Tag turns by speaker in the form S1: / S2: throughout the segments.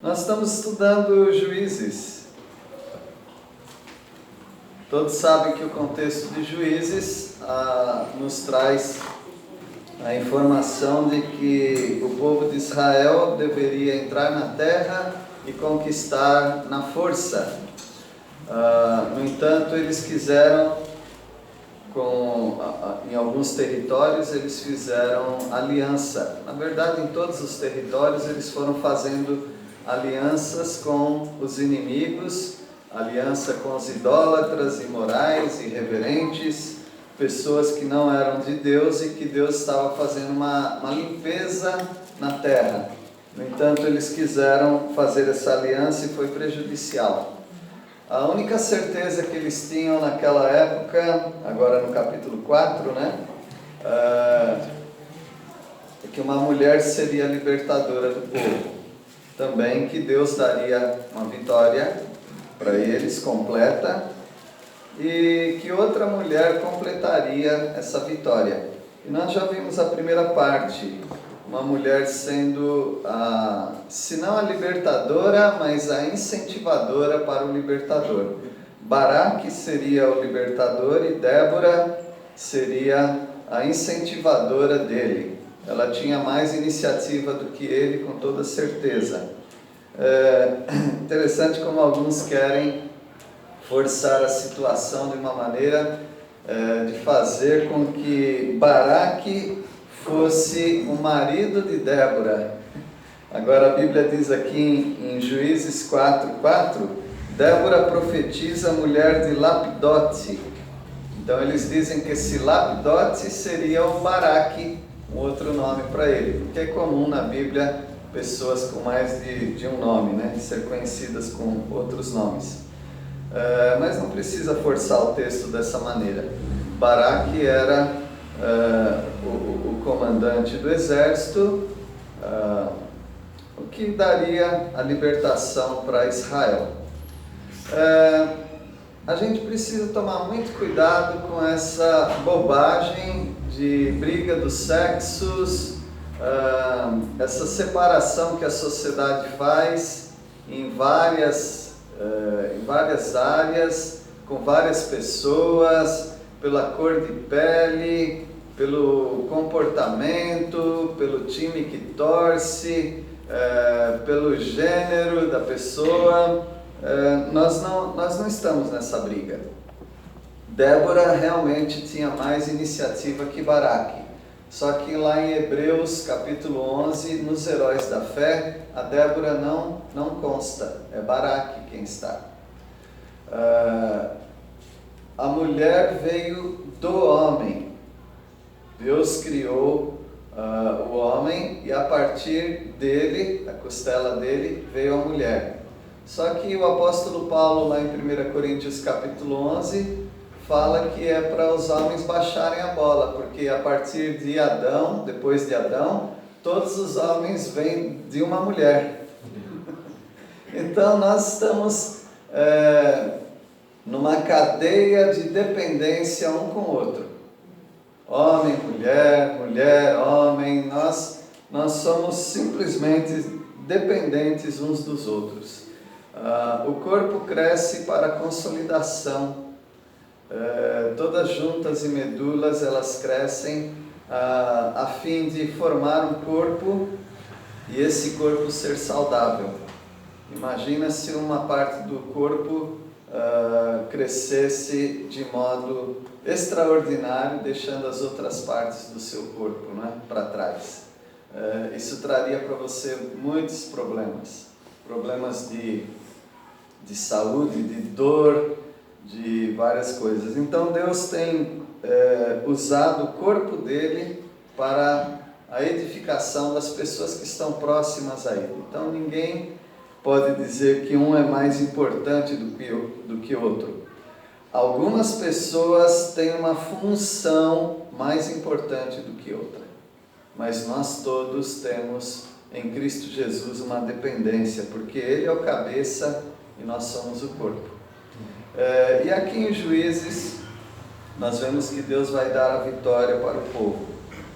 S1: Nós estamos estudando Juízes. Todos sabem que o contexto de Juízes nos traz a informação de que o povo de Israel deveria entrar na terra e conquistar na força. No entanto, eles quiseram, em alguns territórios, eles fizeram aliança. Na verdade, em todos os territórios, eles foram fazendo alianças com os inimigos, aliança com os idólatras, imorais, irreverentes, pessoas que não eram de Deus e que Deus estava fazendo uma limpeza na terra. No entanto, eles quiseram fazer essa aliança e foi prejudicial. A única certeza que eles tinham naquela época, agora no capítulo 4, é que uma mulher seria a libertadora do povo. Também que Deus daria uma vitória para eles, completa, e que outra mulher completaria essa vitória. E nós já vimos a primeira parte, uma mulher sendo, se não a libertadora, mas a incentivadora para o libertador. Baraque seria o libertador e Débora seria a incentivadora dele. Ela tinha mais iniciativa do que ele, com toda certeza. Interessante como alguns querem forçar a situação de uma maneira de fazer com que Baraque fosse o marido de Débora. Agora a Bíblia diz aqui em Juízes 4:4, Débora profetiza mulher de Lapidote. Então eles dizem que esse Lapidote seria o Baraque, um outro nome para ele, porque é comum na Bíblia pessoas com mais de um nome, ser conhecidas com outros nomes. Mas não precisa forçar o texto dessa maneira. Baraque era o comandante do exército, o que daria a libertação para Israel. A gente precisa tomar muito cuidado com essa bobagem de briga dos sexos, essa separação que a sociedade faz em várias áreas, com várias pessoas, pela cor de pele, pelo comportamento, pelo time que torce, pelo gênero da pessoa. Nós não estamos nessa briga. Débora realmente tinha mais iniciativa que Baraque. Só que lá em Hebreus capítulo 11, nos heróis da fé, a Débora não consta, é Baraque quem está. A mulher veio do homem. Deus criou o homem e a partir dele, da costela dele, veio a mulher. Só que o apóstolo Paulo, lá em 1 Coríntios capítulo 11, fala que é para os homens baixarem a bola, porque a partir de Adão, depois de Adão, todos os homens vêm de uma mulher. Então nós estamos numa cadeia de dependência um com o outro. Homem, mulher, mulher, homem, nós somos simplesmente dependentes uns dos outros. O corpo cresce para a consolidação. Todas juntas e medulas, elas crescem a fim de formar um corpo e esse corpo ser saudável. Imagina se uma parte do corpo crescesse de modo extraordinário, deixando as outras partes do seu corpo para trás. Isso traria para você muitos problemas de saúde, de dor, de várias coisas. Então Deus tem usado o corpo dele para a edificação das pessoas que estão próximas a ele. Então ninguém pode dizer que um é mais importante do que outro. Algumas pessoas têm uma função mais importante do que outra, mas nós todos temos em Cristo Jesus uma dependência, porque Ele é o cabeça e nós somos o corpo. E aqui em Juízes, nós vemos que Deus vai dar a vitória para o povo.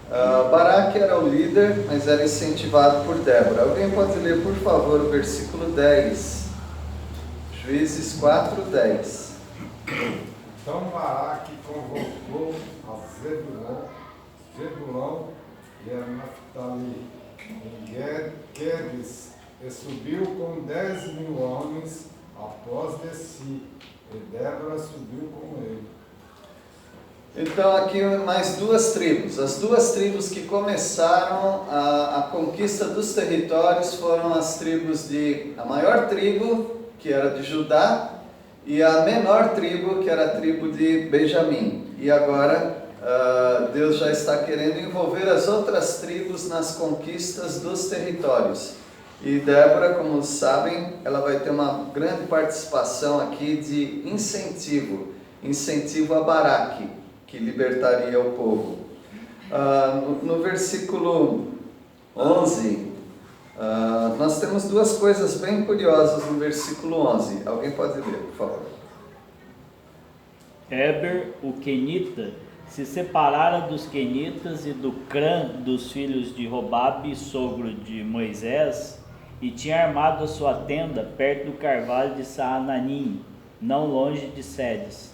S1: Baraque era o líder, mas era incentivado por Débora. Alguém pode ler, por favor, o versículo 10. Juízes 4, 10.
S2: Então Baraque convocou a Zebulão e a Naftali em Quedes e subiu com 10.000 homens após de si, e Débora subiu com ele.
S1: Então aqui mais duas tribos. As duas tribos que começaram a conquista dos territórios foram as tribos a maior tribo, que era de Judá, e a menor tribo, que era a tribo de Benjamim. E agora Deus já está querendo envolver as outras tribos nas conquistas dos territórios. E Débora, como sabem, ela vai ter uma grande participação aqui de incentivo a Baraque, que libertaria o povo. No versículo 11, nós temos duas coisas bem curiosas no versículo 11. Alguém pode ler, por favor?
S3: Heber, o quenita, se separara dos quenitas e do clã dos filhos de Robabe, sogro de Moisés, e tinha armado a sua tenda perto do carvalho de Saananim, não longe de Sedes.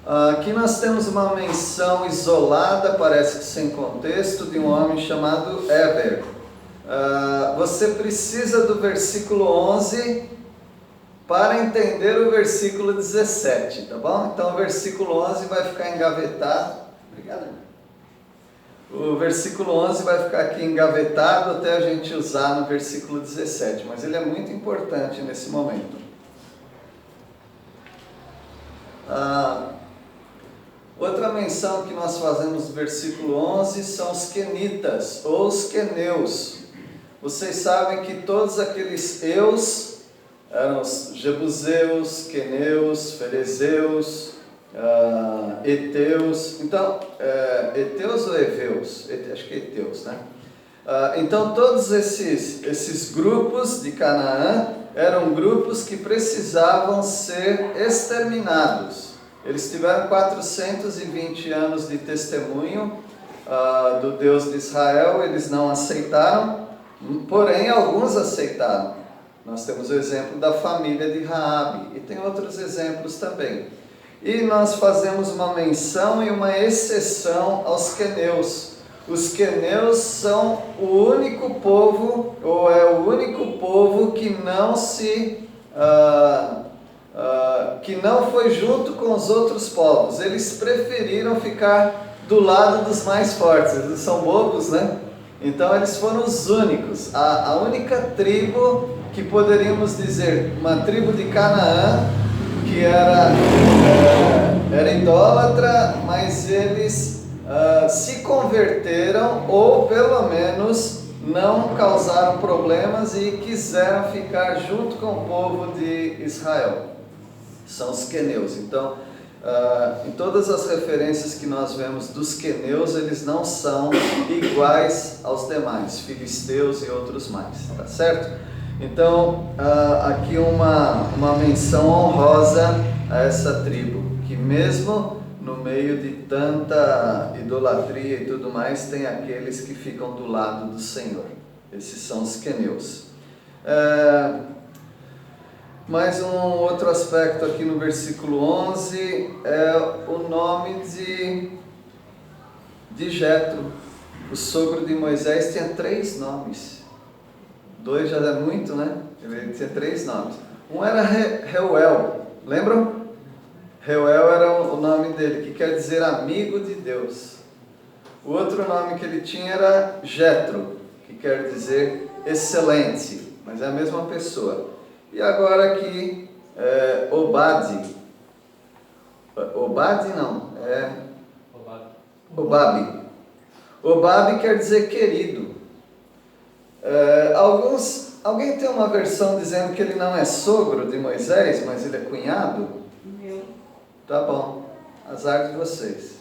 S1: Aqui nós temos uma menção isolada, parece que sem contexto, de um homem chamado Heber. Você precisa do versículo 11 para entender o versículo 17, tá bom? Então o versículo 11 vai ficar engavetado. Obrigado, irmão. O versículo 11 vai ficar aqui engavetado até a gente usar no versículo 17, mas ele é muito importante nesse momento. Outra menção que nós fazemos no versículo 11 são os quenitas, ou os queneus. Vocês sabem que todos aqueles eus eram os jebuseus, queneus, ferezeus, heteus. Então, heteus ou heveus? Acho que heteus, né? Então, todos esses grupos de Canaã eram grupos que precisavam ser exterminados. Eles tiveram 420 anos de testemunho do Deus de Israel, eles não aceitaram, porém alguns aceitaram. Nós temos o exemplo da família de Raabe, e tem outros exemplos também. E nós fazemos uma menção e uma exceção aos queneus. Os queneus são o único povo, ou é o único povo que não que não foi junto com os outros povos. Eles preferiram ficar do lado dos mais fortes. Eles são bobos, né? Então eles foram os únicos, a única tribo que poderíamos dizer, uma tribo de Canaã, que era idólatra, mas eles se converteram, ou pelo menos não causaram problemas e quiseram ficar junto com o povo de Israel. São os queneus. Então, em todas as referências que nós vemos dos queneus, eles não são iguais aos demais, filisteus e outros mais, tá certo? Então, aqui uma menção honrosa a essa tribo, que mesmo no meio de tanta idolatria e tudo mais, tem aqueles que ficam do lado do Senhor. Esses são os queneus. Mais um outro aspecto aqui no versículo 11 é o nome de Jetro. O sogro de Moisés tinha 3 nomes. 2 já é muito, né? Ele tinha 3 nomes. Um era Reuel, lembram? Reuel era o nome dele, que quer dizer amigo de Deus. O outro nome que ele tinha era Jetro, que quer dizer excelente, mas é a mesma pessoa. E agora aqui, Obade. Obade não, Obabe. Obabe quer dizer querido. Alguém tem uma versão dizendo que ele não é sogro de Moisés, mas ele é cunhado?
S4: Meu.
S1: Tá bom, azar de vocês.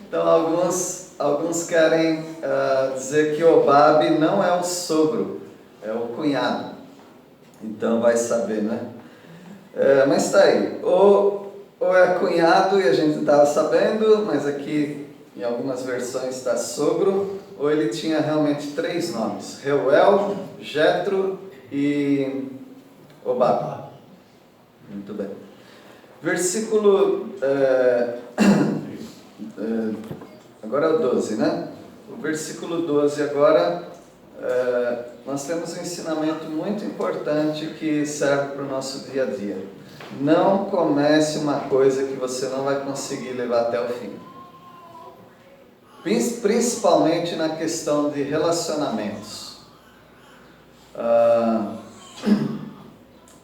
S1: Então alguns querem dizer que Obabe não é o sogro, é o cunhado. Então vai saber, né? Mas está aí. ou é cunhado e a gente não estava sabendo, mas aqui em algumas versões está sogro, ou ele tinha realmente 3 nomes: Reuel, Jetro e Hobab. Muito bem. Versículo, agora é o 12, né? O versículo 12 agora, nós temos um ensinamento muito importante que serve para o nosso dia a dia. Não comece uma coisa que você não vai conseguir levar até o fim. Principalmente na questão de relacionamentos.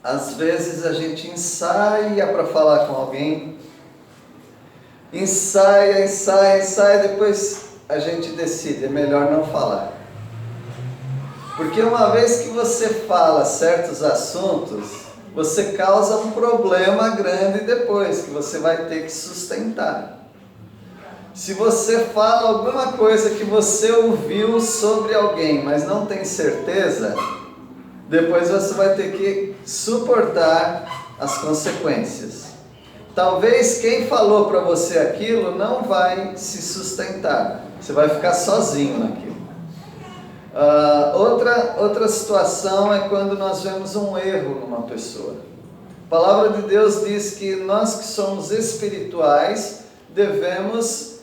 S1: Às vezes a gente ensaia para falar com alguém, ensaia, depois a gente decide, é melhor não falar. Porque uma vez que você fala certos assuntos, você causa um problema grande depois, que você vai ter que sustentar. Se você fala alguma coisa que você ouviu sobre alguém, mas não tem certeza, depois você vai ter que suportar as consequências. Talvez quem falou para você aquilo não vai se sustentar. Você vai ficar sozinho naquilo. Outra situação é quando nós vemos um erro numa pessoa. A palavra de Deus diz que nós que somos espirituais devemos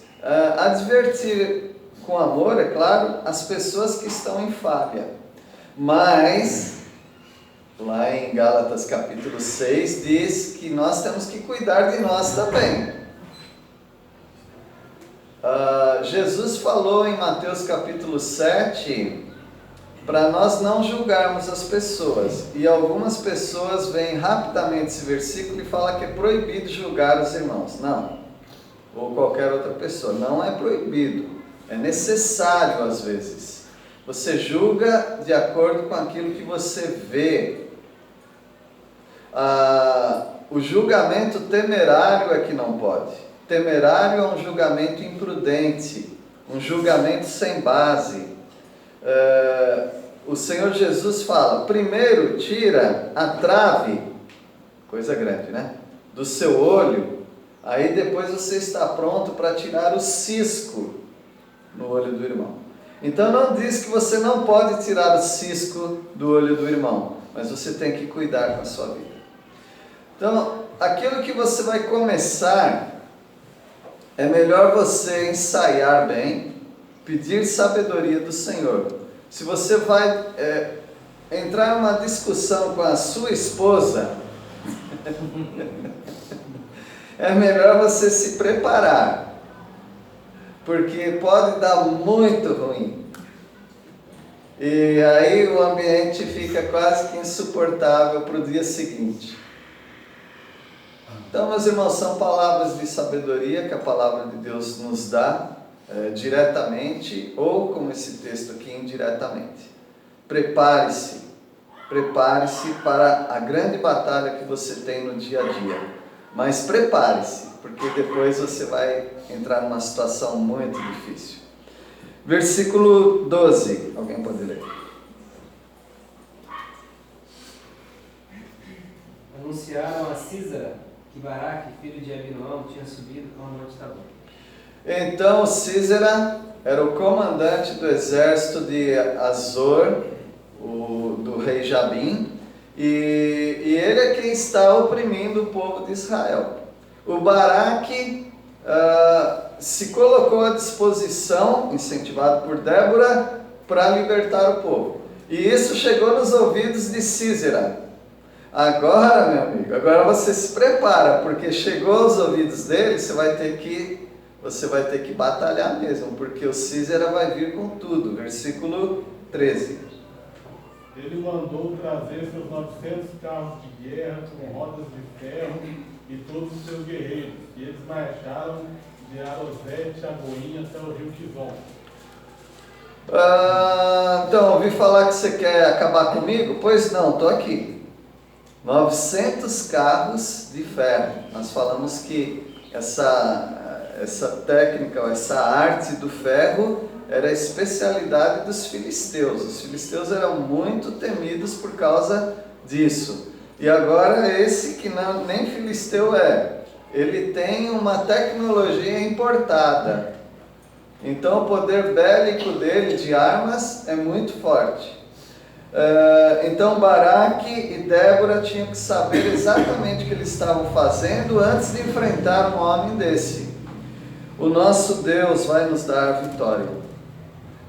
S1: advertir com amor, é claro, as pessoas que estão em falha. Mas, lá em Gálatas capítulo 6, diz que nós temos que cuidar de nós também. Jesus falou em Mateus capítulo 7, para nós não julgarmos as pessoas. E algumas pessoas veem rapidamente esse versículo e falam que é proibido julgar os irmãos. Não. Ou qualquer outra pessoa. Não é proibido. É necessário às vezes. Você julga de acordo com aquilo que você vê. O julgamento temerário é que não pode. Temerário é um julgamento imprudente, um julgamento sem base. O Senhor Jesus fala: primeiro tira a trave, coisa grande, né? Do seu olho, aí depois você está pronto para tirar o cisco no olho do irmão. Então não diz que você não pode tirar o cisco do olho do irmão, mas você tem que cuidar com a sua vida. Então, aquilo que você vai começar, é melhor você ensaiar bem, pedir sabedoria do Senhor. Se você vai entrar numa discussão com a sua esposa, é melhor você se preparar, porque pode dar muito ruim. E aí o ambiente fica quase que insuportável para o dia seguinte. Então, meus irmãos, são palavras de sabedoria que a palavra de Deus nos dá diretamente, ou como esse texto aqui, indiretamente. Prepare-se para a grande batalha que você tem no dia a dia. Mas prepare-se, porque depois você vai entrar numa situação muito difícil. Versículo 12, alguém pode ler?
S4: Anunciaram a Sísara que Baraque, filho de Abinoão, tinha subido ao monte Tabor.
S1: Então Sísera era o comandante do exército de Azor, do rei Jabim, e ele é quem está oprimindo o povo de Israel. O Baraque se colocou à disposição, incentivado por Débora, para libertar o povo. E isso chegou nos ouvidos de Sísera. Agora, meu amigo, agora você se prepara, porque chegou aos ouvidos dele, você vai ter que batalhar mesmo, porque o Sísera vai vir com tudo. Versículo 13.
S5: Ele mandou trazer seus 900 carros de guerra com rodas de ferro e todos os seus guerreiros, e eles marcharam de Arosete a Goim até o rio Kizom.
S1: Então, ouvi falar que você quer acabar comigo? Pois não, estou aqui. 900 carros de ferro. Nós falamos que essa técnica, essa arte do ferro era a especialidade dos filisteus. Os filisteus eram muito temidos por causa disso. E agora esse que nem filisteu é, ele tem uma tecnologia importada. Então o poder bélico dele, de armas, é muito forte. Então Baraque e Débora tinham que saber exatamente o que eles estavam fazendo antes de enfrentar um homem desse. O nosso Deus vai nos dar a vitória.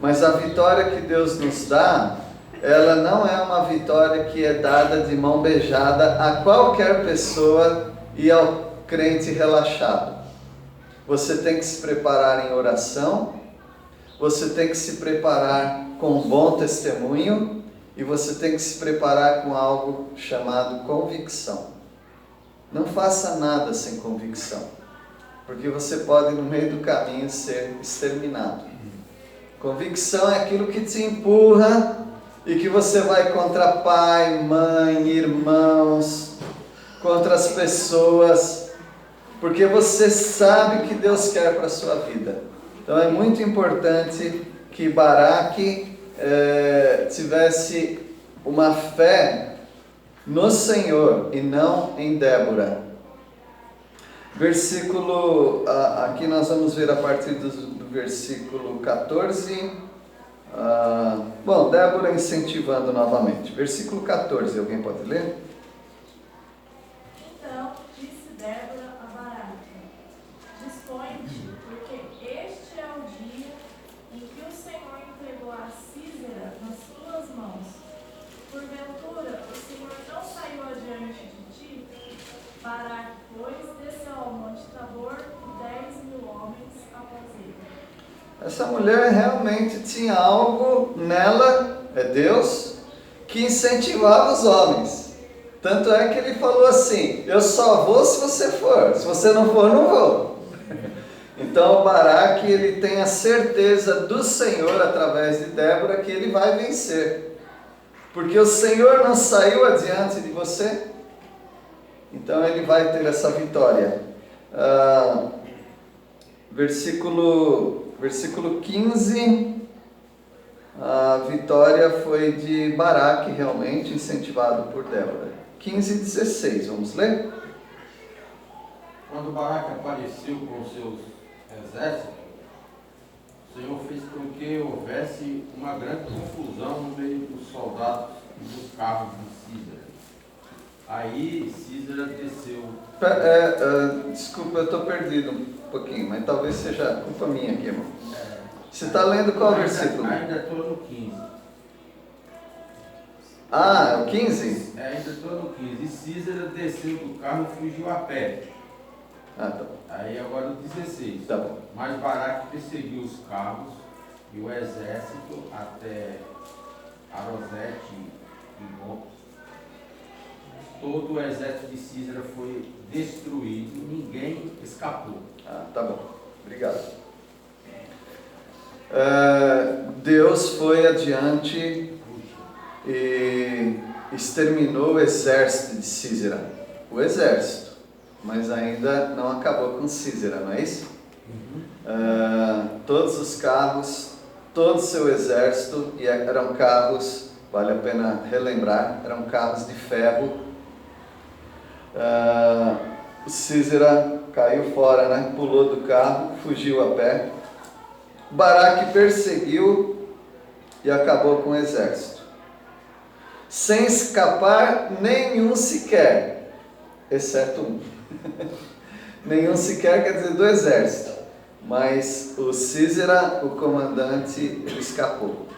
S1: Mas a vitória que Deus nos dá, ela não é uma vitória que é dada de mão beijada a qualquer pessoa e ao crente relaxado. Você tem que se preparar em oração, você tem que se preparar com um bom testemunho e você tem que se preparar com algo chamado convicção. Não faça nada sem convicção, porque você pode no meio do caminho ser exterminado. Convicção é aquilo que te empurra e que você vai contra pai, mãe, irmãos, contra as pessoas, porque você sabe que Deus quer para a sua vida. Então é muito importante que Baraque tivesse uma fé no Senhor e não em Débora. Aqui nós vamos ver a partir do versículo 14. Débora incentivando novamente. Versículo 14, alguém pode ler?
S6: Então disse Débora a Baraque: dispõe-te, porque este é o dia em que o Senhor entregou a Sísera nas tuas mãos. Porventura o Senhor não saiu adiante de ti? Baraque, pois, desceu ao monte Tabor e 10.000 homens após ele.
S1: Essa mulher realmente tinha algo nela, é Deus, que incentivava os homens. Tanto é que ele falou assim: eu só vou se você for, se você não for, não vou. Então o Baraque, ele tem a certeza do Senhor, através de Débora, que ele vai vencer. Porque o Senhor não saiu adiante de você, então ele vai ter essa vitória. Versículo 15, a vitória foi de Baraque, realmente, incentivado por Débora. 15 e 16, vamos ler?
S7: Quando Baraque apareceu com seus exércitos, o Senhor fez com que houvesse uma grande confusão no meio dos soldados e dos carros de Sísera. Aí Sísera desceu.
S1: Desculpa, eu estou perdido um pouquinho, mas talvez seja culpa minha aqui, irmão. Você está lendo qual versículo?
S7: Ainda estou no 15.
S1: O 15?
S7: Ainda estou no 15. E Sísera desceu do carro e fugiu a pé.
S1: Tá bom.
S7: Aí agora o 16.
S1: Tá bom.
S7: Mas Baraque perseguiu os carros e o exército até Arosete e Gom. Todo o exército de Sísera foi destruído, ninguém escapou.
S1: Tá bom. Obrigado. Deus foi adiante e exterminou o exército de Sísera. O exército. Mas ainda não acabou com Sísera, não é isso? Todos os carros, todo o seu exército, e eram carros, vale a pena relembrar, eram carros de ferro. Sísera caiu fora, né? Pulou do carro, fugiu a pé. Baraque perseguiu e acabou com o exército. Sem escapar nenhum sequer, exceto um. Nenhum sequer quer dizer do exército, mas o Sísera, o comandante, ele escapou.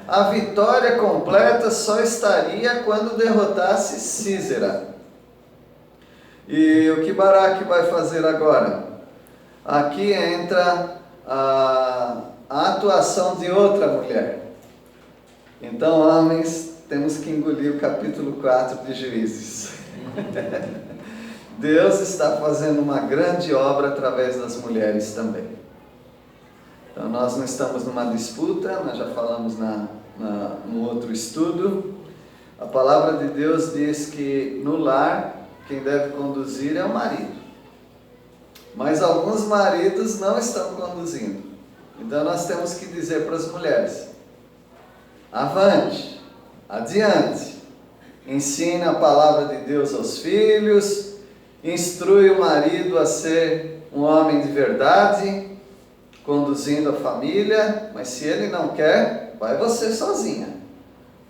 S1: A vitória completa só estaria quando derrotasse Sísera. E o que Baraque vai fazer agora? Aqui entra a atuação de outra mulher. Então, homens, temos que engolir o capítulo 4 de Juízes. Deus está fazendo uma grande obra através das mulheres também. Então nós não estamos numa disputa, nós já falamos no outro estudo. A palavra de Deus diz que no lar, quem deve conduzir é o marido. Mas alguns maridos não estão conduzindo. Então nós temos que dizer para as mulheres: avante, adiante, ensine a palavra de Deus aos filhos, instrui o marido a ser um homem de verdade, conduzindo a família, mas se ele não quer, vai você sozinha,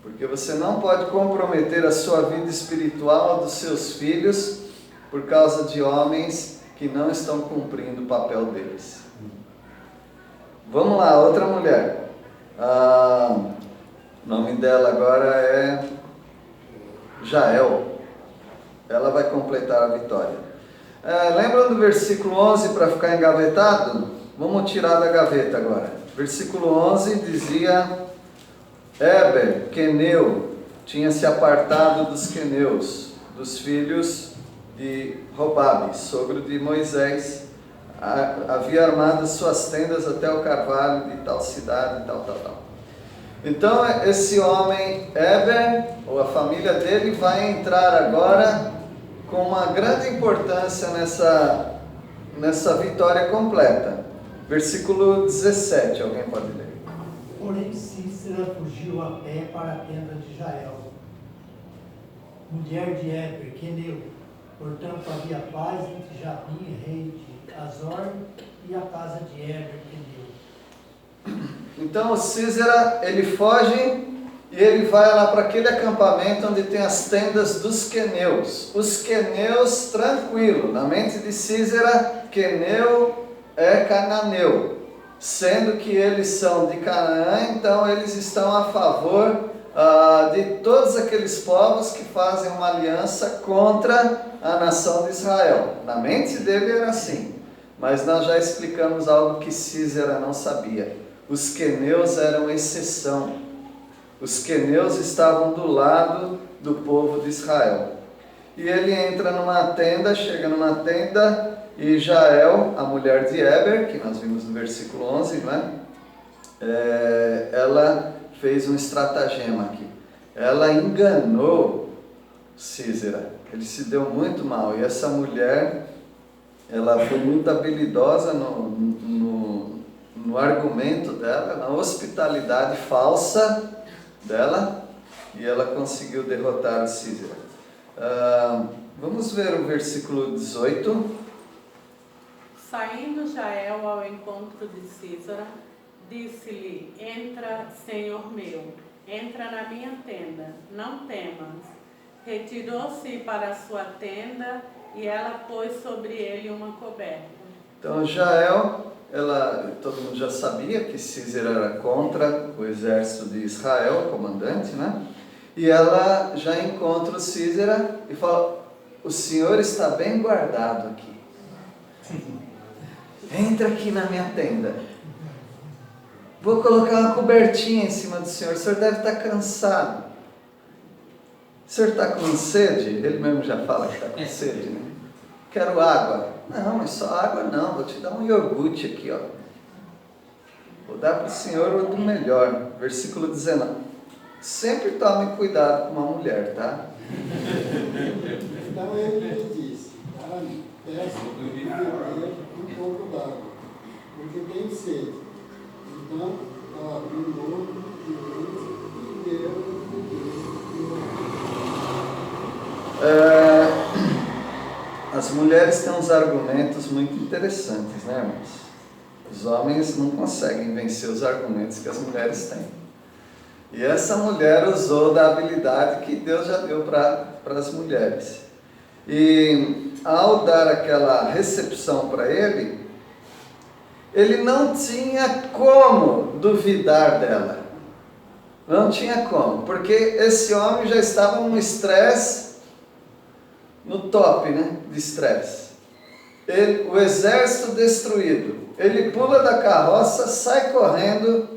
S1: porque você não pode comprometer a sua vida espiritual dos seus filhos por causa de homens que não estão cumprindo o papel deles. Vamos lá, outra mulher. O nome dela agora é Jael. Ela vai completar a vitória. Lembra do versículo 11 para ficar engavetado? Vamos tirar da gaveta agora. Versículo 11 dizia: Eber, queneu, tinha se apartado dos queneus, dos filhos de Robabe, sogro de Moisés. Havia armado suas tendas até o carvalho de tal cidade, tal. Então esse homem, Eber, ou a família dele, vai entrar agora com uma grande importância nessa vitória completa. Versículo 17, alguém pode ler?
S8: Porém Cícera fugiu a pé para a tenda de Jael, mulher de Eber, queneu. Portanto havia paz entre Jabim, rei de Azor, e a casa de Eber, queneu.
S1: Então o Císera, ele foge e ele vai lá para aquele acampamento onde tem as tendas dos queneus. Os queneus, tranquilo, na mente de Císera, queneu é cananeu. Sendo que eles são de Canaã, então eles estão a favor de todos aqueles povos que fazem uma aliança contra a nação de Israel. Na mente dele era assim, mas nós já explicamos algo que Císera não sabia. Os queneus eram exceção. Os queneus estavam do lado do povo de Israel. E ele entra numa tenda, chega numa tenda, e Jael, a mulher de Eber, que nós vimos no versículo 11, né? Ela fez um estratagema aqui. Ela enganou Císera. Ele se deu muito mal. E essa mulher, ela foi muito habilidosa no argumento dela, na hospitalidade falsa dela, e ela conseguiu derrotar Císera. Vamos ver o versículo 18.
S9: Saindo Jael ao encontro de Císera, disse-lhe: Entra, Senhor meu, entra na minha tenda, não temas. Retirou-se para a sua tenda e ela pôs sobre ele uma coberta. Então Jael, todo mundo já sabia que Císera era contra o exército de Israel, o comandante, né? E ela já encontra o Císera e fala: o senhor está bem guardado aqui. Entra aqui na minha tenda. Vou colocar uma cobertinha em cima do senhor. O senhor deve estar cansado. O senhor está com sede? Ele mesmo já fala que está com sede, né? Quero água. Não, mas só água não. Vou te dar um iogurte aqui, ó. Vou dar para o senhor o do melhor. Versículo 19. Sempre tome cuidado com uma mulher, tá?
S10: Então ele lhe disse: peço que beber um pouco d'água, porque tenho sede. Então ela abriu o olho e deu
S1: As mulheres têm uns argumentos muito interessantes, né, irmãos? Os homens não conseguem vencer os argumentos que as mulheres têm. E essa mulher usou da habilidade que Deus já deu para as mulheres. E ao dar aquela recepção para ele, ele não tinha como duvidar dela. Não tinha como, porque esse homem já estava num estresse, no top, né, de estresse. O exército destruído. Ele pula da carroça, sai correndo,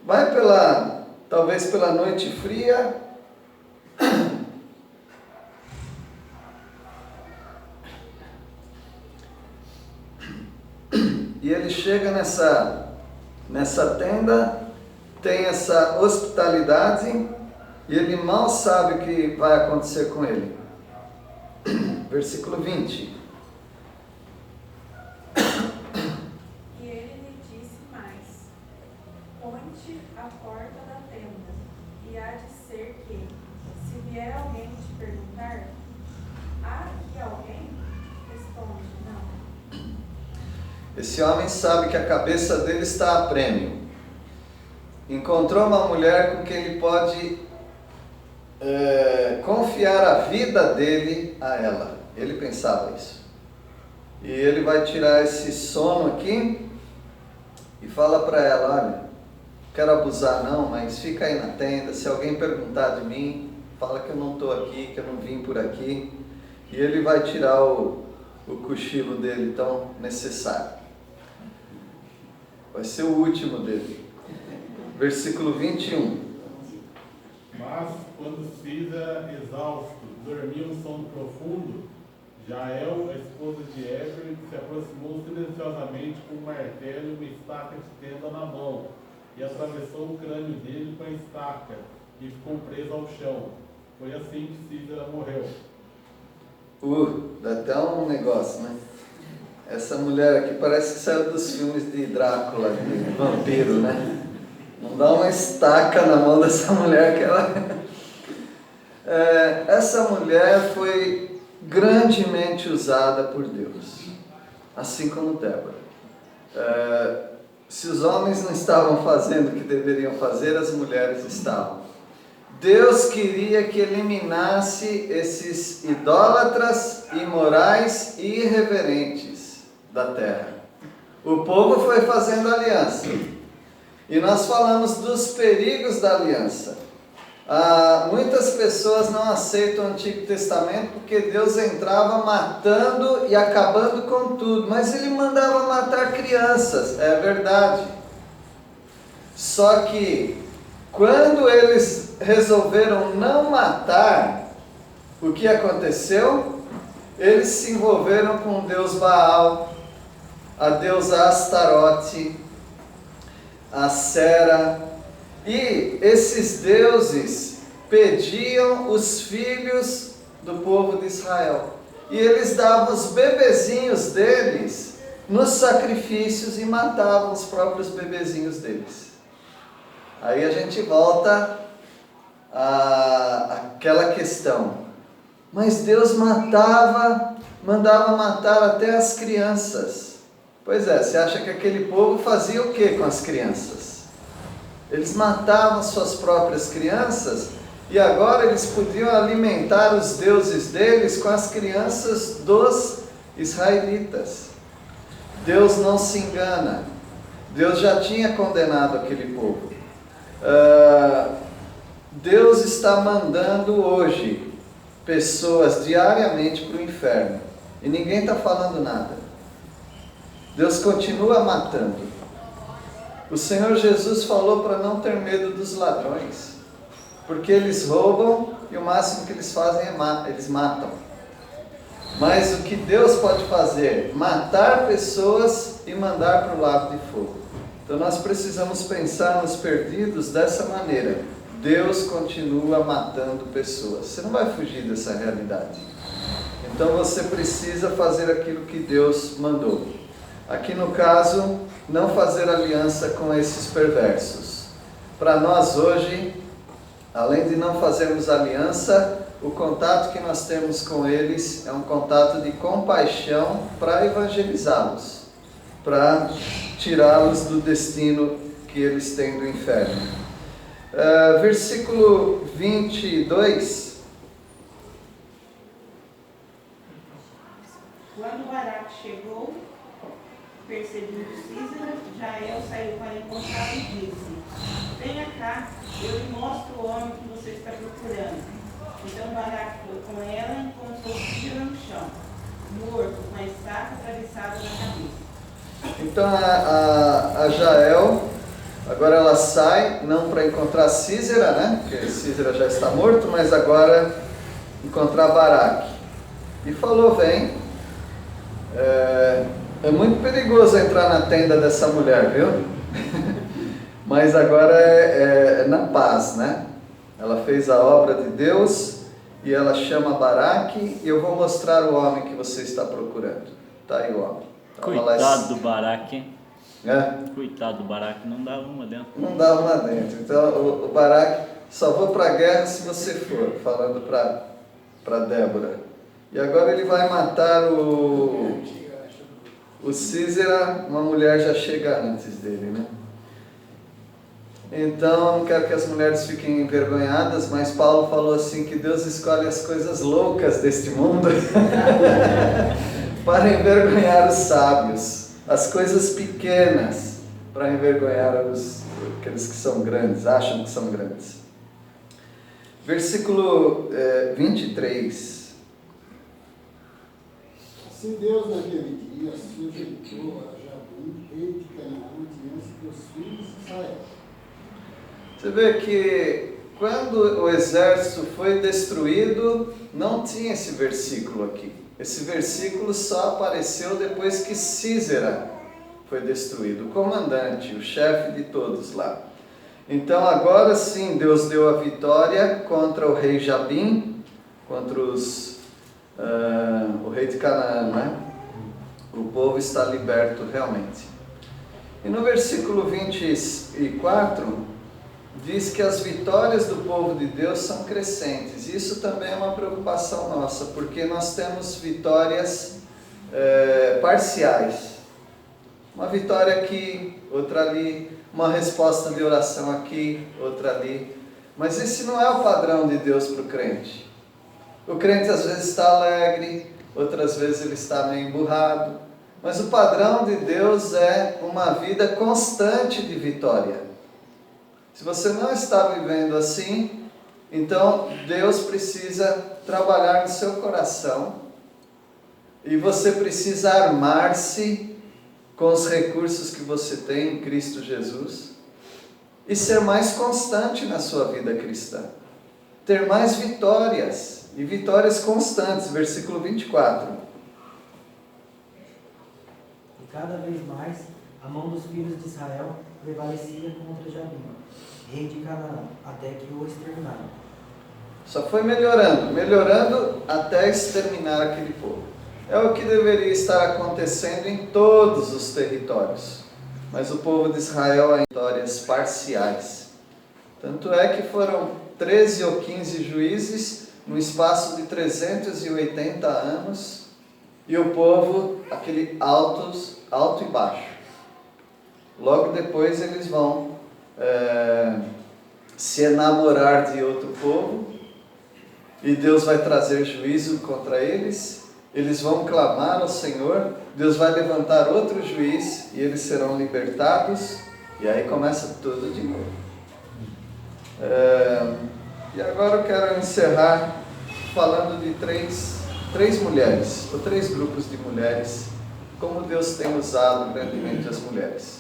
S1: vai talvez pela noite fria, e ele chega nessa tenda, tem essa hospitalidade, e ele mal sabe o que vai acontecer com ele. Versículo 20.
S6: E ele lhe disse mais: Põe-te à porta da tenda, e há de ser que, se vier alguém te perguntar, há aqui alguém? Responde, não.
S1: Esse homem sabe que a cabeça dele está a prêmio. Encontrou uma mulher com quem ele pode confiar a vida dele a ela. Ele pensava isso. E ele vai tirar esse sono aqui e fala para ela: olha, quero abusar não, mas fica aí na tenda. Se alguém perguntar de mim, fala que eu não estou aqui, que eu não vim por aqui. E ele vai tirar o cochilo dele tão necessário. Vai ser o último dele. Versículo 21.
S5: Mas quando Cisa, exausto, dormia um sono profundo, Jael, a esposa de Éber, se aproximou silenciosamente com um martelo e uma estaca de tenda na mão, e atravessou o crânio dele com a estaca, e ficou preso ao chão. Foi assim que Cisa morreu.
S1: Dá até um negócio, né? Essa mulher aqui parece que saiu dos filmes de Drácula, de vampiro, né? Não dá uma estaca na mão dessa mulher que ela... essa mulher foi grandemente usada por Deus, assim como Débora. Se os homens não estavam fazendo o que deveriam fazer, as mulheres estavam. Deus queria que eliminasse esses idólatras, imorais e irreverentes da terra. O povo foi fazendo aliança. E nós falamos dos perigos da aliança. Muitas pessoas não aceitam o Antigo Testamento porque Deus entrava matando e acabando com tudo. Mas Ele mandava matar crianças, é verdade. Só que quando eles resolveram não matar, o que aconteceu? Eles se envolveram com o deus Baal, a deusa Astarote, a Sera, e esses deuses pediam os filhos do povo de Israel. E eles davam os bebezinhos deles nos sacrifícios e matavam os próprios bebezinhos deles. Aí a gente volta àquela questão. Mas Deus mandava matar até as crianças. Pois é, você acha que aquele povo fazia o que com as crianças? Eles matavam suas próprias crianças e agora eles podiam alimentar os deuses deles com as crianças dos israelitas. Deus não se engana. Deus já tinha condenado aquele povo. Deus está mandando hoje pessoas diariamente para o inferno e ninguém está falando nada. Deus continua matando. O Senhor Jesus falou para não ter medo dos ladrões, porque eles roubam e o máximo que eles fazem é eles matam. Mas o que Deus pode fazer? Matar pessoas e mandar para o lago de fogo. Então nós precisamos pensar nos perdidos dessa maneira. Deus continua matando pessoas. Você não vai fugir dessa realidade. Então você precisa fazer aquilo que Deus mandou. Aqui no caso, não fazer aliança com esses perversos. Para nós hoje, além de não fazermos aliança, o contato que nós temos com eles é um contato de compaixão para evangelizá-los, para tirá-los do destino que eles têm do inferno. Versículo 22.
S11: Quando Baraque chegou, perseguindo Císara, Jael saiu para encontrá-lo e disse: venha cá, eu lhe mostro o homem que você está procurando. Então Baraque foi com ela e encontrou Císara no chão, morto, com a estaca atravessada na cabeça.
S1: Então a Jael, agora ela sai, não para encontrar Císara, né? Porque Císara já está morto, mas agora encontrar Baraque. E falou: vem. É muito perigoso entrar na tenda dessa mulher, viu? Mas agora é na paz, né? Ela fez a obra de Deus e ela chama Baraque e eu vou mostrar o homem que você está procurando. Tá aí o homem.
S3: Coitado do Baraque, hein?
S1: Coitado
S3: do Baraque, não dava uma dentro.
S1: Não dava uma dentro. Então o Baraque, só vou para a guerra se você for, falando para Débora. E agora ele vai matar o Císera, uma mulher já chega antes dele, né? Então, não quero que as mulheres fiquem envergonhadas, mas Paulo falou assim, que Deus escolhe as coisas loucas deste mundo para envergonhar os sábios, as coisas pequenas para envergonhar aqueles que são grandes, acham que são grandes. Versículo 23.
S10: Se Deus naquele dia sujeitou a Jabim, rei de Canaã, diante dos filhos de Israel.
S1: Você vê que quando o exército foi destruído, não tinha esse versículo aqui. Esse versículo só apareceu depois que Císera foi destruído, o comandante, o chefe de todos lá. Então agora sim, Deus deu a vitória contra o rei Jabim, contra o rei de Canaã, né? O povo está liberto realmente. E no versículo 24, diz que as vitórias do povo de Deus são crescentes. Isso também é uma preocupação nossa, porque nós temos vitórias parciais. Uma vitória aqui, outra ali, uma resposta de oração aqui, outra ali. Mas esse não é o padrão de Deus para o crente. O crente às vezes está alegre, outras vezes ele está meio emburrado. Mas o padrão de Deus é uma vida constante de vitória. Se você não está vivendo assim, então Deus precisa trabalhar no seu coração e você precisa armar-se com os recursos que você tem em Cristo Jesus e ser mais constante na sua vida cristã. Ter mais vitórias, e vitórias constantes. Versículo 24.
S12: E cada vez mais a mão dos filhos de Israel prevalecia contra Jabim, rei de Canaã, até que o exterminaram.
S1: Só foi melhorando até exterminar aquele povo. É o que deveria estar acontecendo em todos os territórios. Mas o povo de Israel tem vitórias parciais. Tanto é que foram 13 ou 15 juízes no espaço de 380 anos, e o povo, aquele alto e baixo. Logo depois eles vão se enamorar de outro povo, e Deus vai trazer juízo contra eles. Eles vão clamar ao Senhor, Deus vai levantar outro juiz, e eles serão libertados, e aí começa tudo de novo. E agora eu quero encerrar falando de três mulheres, ou 3 grupos de mulheres, como Deus tem usado grandemente as mulheres.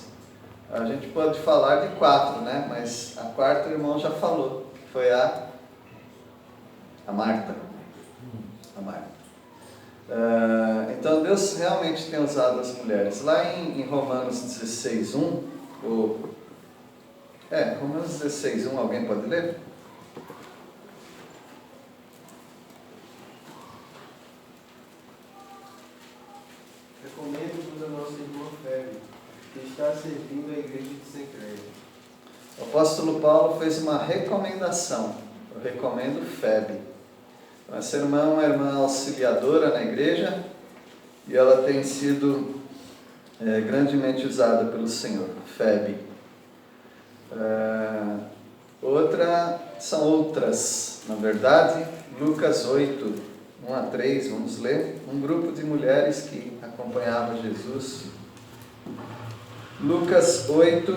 S1: A gente pode falar de 4, né? Mas a quarta o irmão já falou, que foi a Marta. A Marta. Então Deus realmente tem usado as mulheres. Lá em Romanos 16:1, Romanos 16:1, alguém pode ler?
S13: Recomendo-vos a nossa irmã Febe, que está servindo a igreja de Sencreia.
S1: O apóstolo Paulo fez uma recomendação. Eu recomendo Febe. Essa irmã é uma irmã auxiliadora na igreja, e ela tem sido grandemente usada pelo Senhor. Febe. São outras, na verdade. Lucas 8, 1-3, vamos ler. Um grupo de mulheres que acompanhava Jesus. Lucas 8,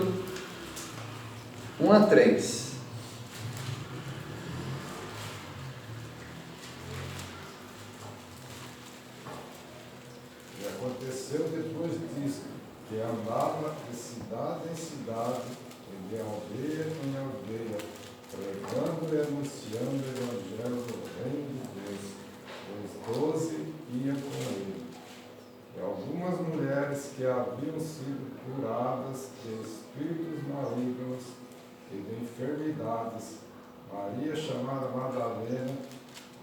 S1: 1-3.
S2: E aconteceu depois disso, que andava de cidade em cidade, e de aldeia em aldeia, pregando e anunciando o evangelho do reino de Deus. Os 12 iam com ele. E algumas mulheres que haviam sido curadas de espíritos malignos e de enfermidades, Maria chamada Madalena,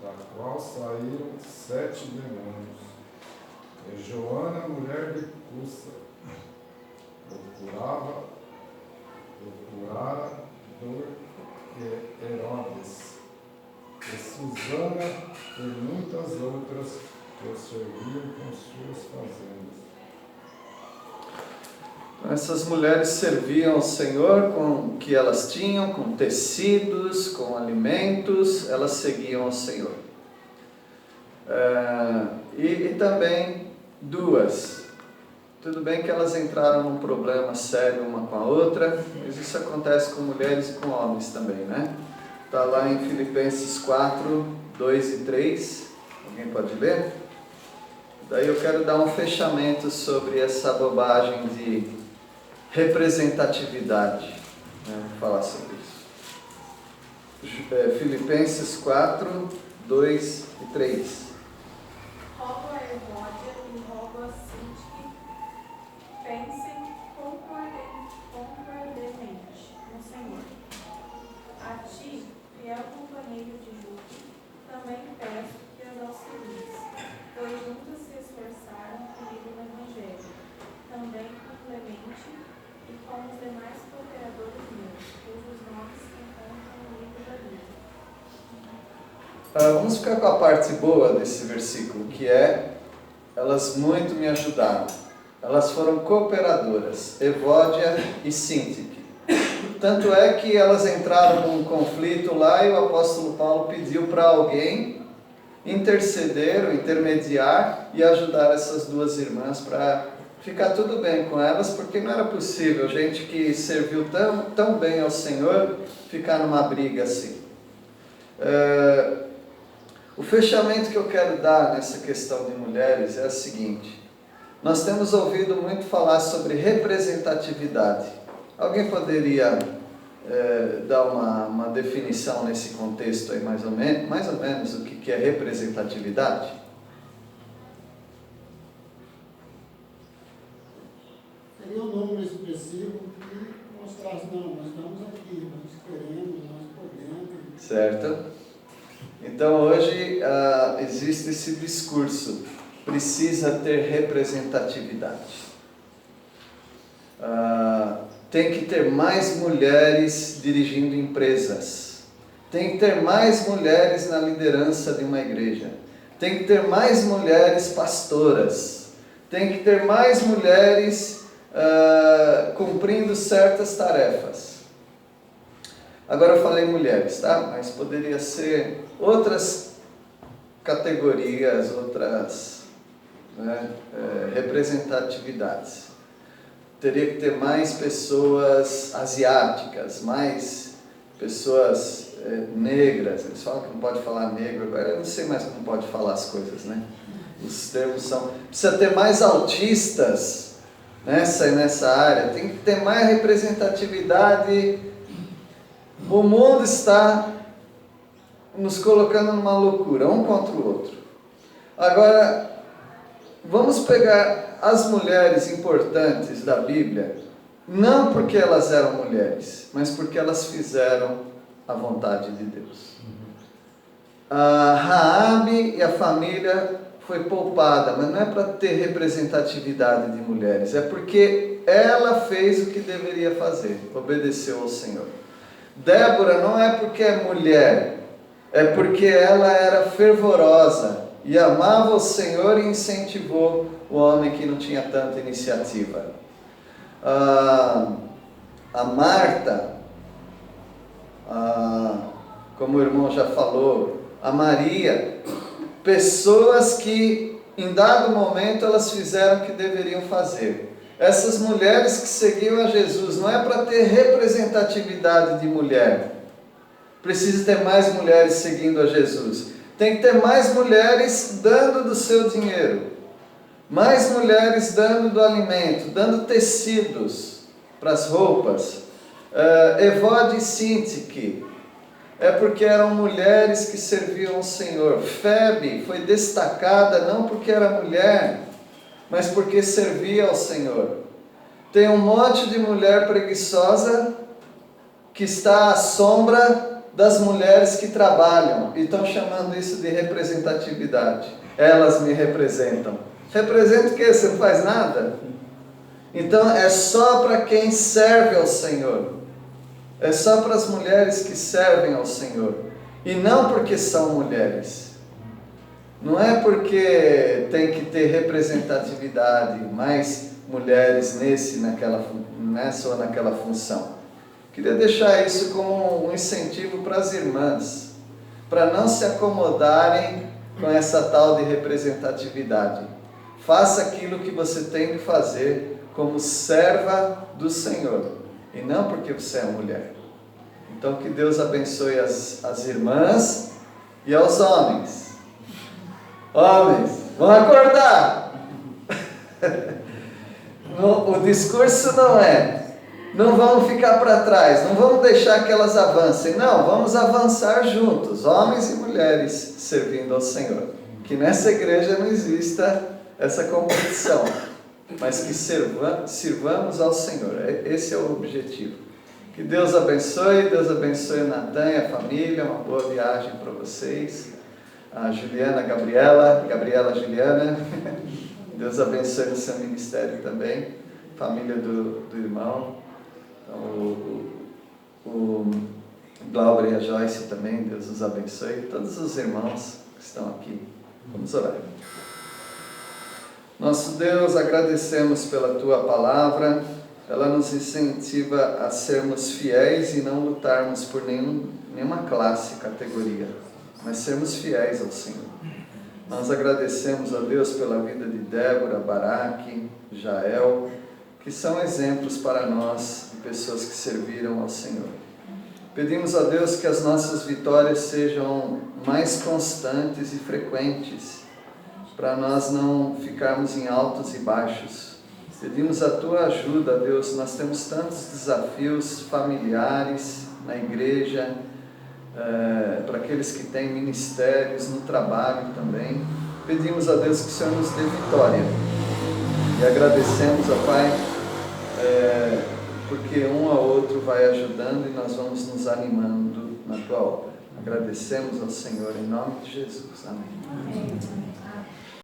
S2: da qual saíram 7 demônios, e Joana, mulher de Cusa, procurara do Herodes, e Susana, e muitas muitas outras que o serviam com suas fazendas.
S1: Então, essas mulheres serviam ao Senhor com o que elas tinham, com tecidos, com alimentos, elas seguiam ao Senhor. E também duas. Tudo bem que elas entraram num problema sério uma com a outra, mas isso acontece com mulheres e com homens também, né? Está lá em Filipenses 4, 2 e 3. Alguém pode ler? Daí eu quero dar um fechamento sobre essa bobagem de representatividade. Vamos falar sobre isso. Filipenses 4, 2 e 3.
S6: Rogo a Evódia e rogo a Sintique, pensem concordemente no Senhor. A ti, fiel companheiro de Júlio, também peço que as auxilies, pois juntas se esforçaram comigo no Evangelho, também com Clemente e com os demais cooperadores meus, cujos nomes se encontram no livro da vida.
S1: Vamos ficar com a parte boa desse versículo, que é: elas muito me ajudaram. Elas foram cooperadoras, Evódia e Sintique. Tanto é que elas entraram num conflito lá e o apóstolo Paulo pediu para alguém interceder, ou intermediar e ajudar essas duas irmãs para ficar tudo bem com elas, porque não era possível gente que serviu tão bem ao Senhor ficar numa briga assim. O fechamento que eu quero dar nessa questão de mulheres é o seguinte: nós temos ouvido muito falar sobre representatividade. Alguém poderia dar uma definição nesse contexto aí, mais ou menos o que é representatividade?
S10: Seria um número expressivo que mostrasse: não, nós estamos aqui, nós queremos, nós podemos.
S1: Certo? Então hoje existe esse discurso: precisa ter representatividade. Tem que ter mais mulheres dirigindo empresas. Tem que ter mais mulheres na liderança de uma igreja. Tem que ter mais mulheres pastoras. Tem que ter mais mulheres cumprindo certas tarefas. Agora eu falei mulheres, tá? Mas poderia ser outras categorias, outras representatividades. Teria que ter mais pessoas asiáticas, mais pessoas negras. Eles falam que não pode falar negro, agora eu não sei mais como pode falar as coisas, né? Os termos são... Precisa ter mais autistas nessa área, tem que ter mais representatividade. O mundo está nos colocando numa loucura, um contra o outro. Agora, vamos pegar as mulheres importantes da Bíblia, não porque elas eram mulheres, mas porque elas fizeram a vontade de Deus. Raabe e a família foi poupada, mas não é para ter representatividade de mulheres, é porque ela fez o que deveria fazer, obedeceu ao Senhor. Débora não é porque é mulher, é porque ela era fervorosa e amava o Senhor e incentivou o homem que não tinha tanta iniciativa. A Marta, como o irmão já falou, a Maria, pessoas que em dado momento elas fizeram o que deveriam fazer. Essas mulheres que seguiam a Jesus, não é para ter representatividade de mulher. Precisa ter mais mulheres seguindo a Jesus. Tem que ter mais mulheres dando do seu dinheiro. Mais mulheres dando do alimento, dando tecidos para as roupas. Evódia e Sintique, é porque eram mulheres que serviam ao Senhor. Febe foi destacada não porque era mulher, mas porque servia ao Senhor. Tem um monte de mulher preguiçosa que está à sombra das mulheres que trabalham e estão chamando isso de representatividade. Elas me representam. Representa o quê? Você não faz nada? Então é só para quem serve ao Senhor. É só para as mulheres que servem ao Senhor. E não porque são mulheres. Não é porque tem que ter representatividade, mais mulheres nessa ou naquela função. Queria deixar isso como um incentivo para as irmãs, para não se acomodarem com essa tal de representatividade. Faça aquilo que você tem de fazer como serva do Senhor, e não porque você é mulher. Então que Deus abençoe as irmãs e aos homens. Homens, vão acordar! O discurso não vamos ficar para trás, não vamos deixar que elas avancem, não, vamos avançar juntos, homens e mulheres servindo ao Senhor. Que nessa igreja não exista essa competição, mas que sirvamos ao Senhor. Esse é o objetivo. Que Deus abençoe o Natan e a família, uma boa viagem para vocês. A Juliana, Gabriela, Juliana, Deus abençoe o seu ministério também, família do irmão, então, o Glauber e a Joyce também, Deus os abençoe, todos os irmãos que estão aqui. Vamos orar. Nosso Deus, agradecemos pela Tua palavra, ela nos incentiva a sermos fiéis e não lutarmos por nenhuma classe, categoria, mas sermos fiéis ao Senhor. Nós agradecemos a Deus pela vida de Débora, Baraque, Jael, que são exemplos para nós de pessoas que serviram ao Senhor. Pedimos a Deus que as nossas vitórias sejam mais constantes e frequentes, para nós não ficarmos em altos e baixos. Pedimos a Tua ajuda, Deus, nós temos tantos desafios familiares na igreja, para aqueles que têm ministérios, no trabalho também. Pedimos a Deus que o Senhor nos dê vitória. E agradecemos, ó Pai, porque um ao outro vai ajudando e nós vamos nos animando na Tua obra. Agradecemos ao Senhor em nome de Jesus. Amém.